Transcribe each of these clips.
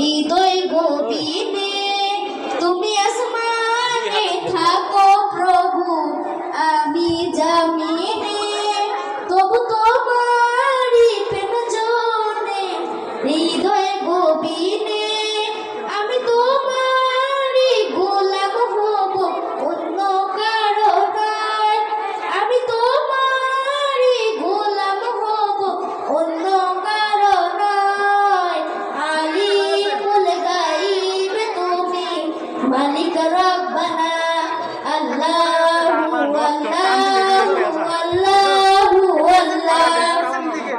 হৃদয় গভীরে তুমি আসমানে থাকো প্রভু আমি জামিনে তবু তোমারই প্রেম জনে হৃদয় গভীরে আমি তোমারই গোলাম হব অন্য কারো নয় আমি তোমারই গোলাম হব অন্য কারো নয় আলিমুল গায়ব তুমি মালিক রব্বানা আল্লাহু আল্লাহু আল্লাহু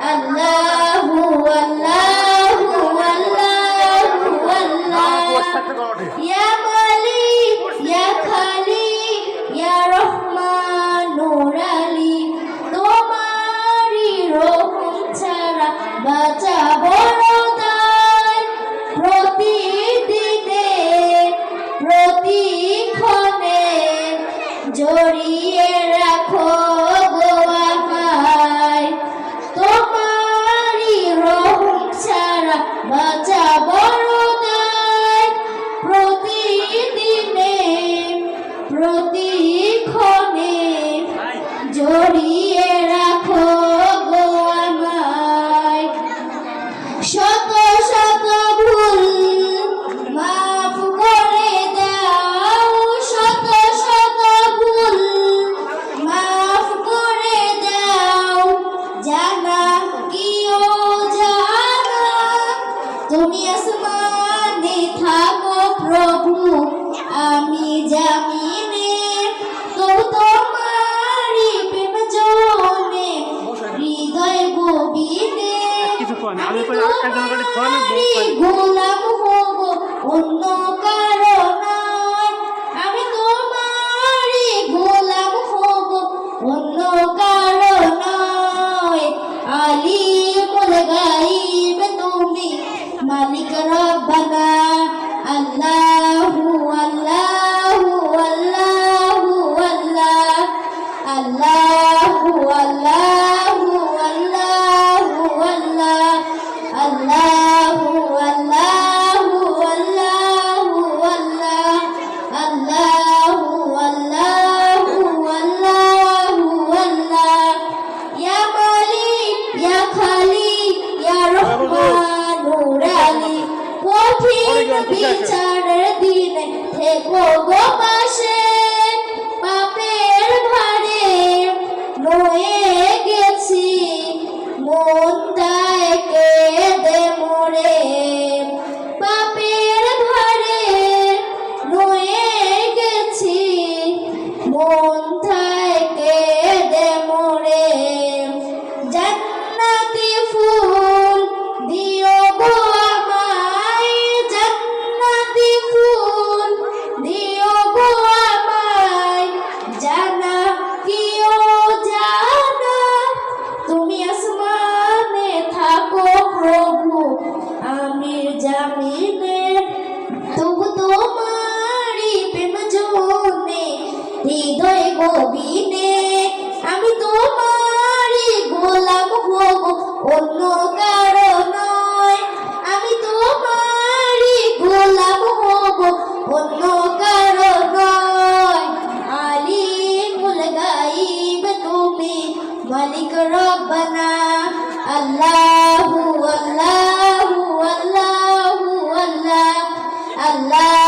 আল্লাহু আল্লাহু আল্লাহু আল্লাহ ইয়া মালিক ইয়া খালিক ইয়া রহমান নূর আলী তোমারই রহম ছাড়া বাঁচা বড় দায় প্রতিদিনে প্রতিক্ষণে জড়িয়ে রাখো গো আমায় তোমারই রহম ছাড়া বাঁচা বড় দায় প্রতিদিনে প্রতিক্ষণে জড়িয়ে রাখো গো আমায় শত শত ভুল মাফ করে দাও শত শত ভুল মাফ করে দাও জানা কি ও জানা তুমি আসমানে থাকো প্রভু আমি জামিনে তবু তোমারই প্রেম জনে হৃদয় গভীরে আমি তোমারই গোলাম হব অন্য কারো নয় আমি তোমারই গোলাম হব অন্য কারো নয় আলিমুল গায়ব তুমি মালিক রব্বানা আল্লাহু আল্লাহু আল্লাহু আল্লাহু আল্লাহু আল্লাহু আল্লাহু আল্লাহু আল্লাহু আল্লাহু আল্লাহু আল্লাহু আল্লাহ ইয়া মালিক ইয়া খালিক ইয়া রহমান নূর আলী কঠিন বিচারের দিনে থেকো গো পাশে পাপের ভারে নয়ে গেছি মনটায় কেঁদে মরে পাপের ভারে নয়ে গেছি মনটায় কেঁদে মরে জান্নাতি ফুল দিও গো আমায় জান্নাতি ফুল দিও গো আমায় জানা কি ও জানা তুমি আসমানে থাকো প্রভু আমি জামিনে তবু তোমারই প্রেম জনে হৃদয় গভীরে আমি তোমারই গোলাম হব অন্য কারো নয় আমি তোমারই গোলাম হব অন্য কারো নয় আলিমুল গায়ব তুমি মালিক রব্বানা আল্লাহু আল্লাহু আল্লাহু আল্লাহ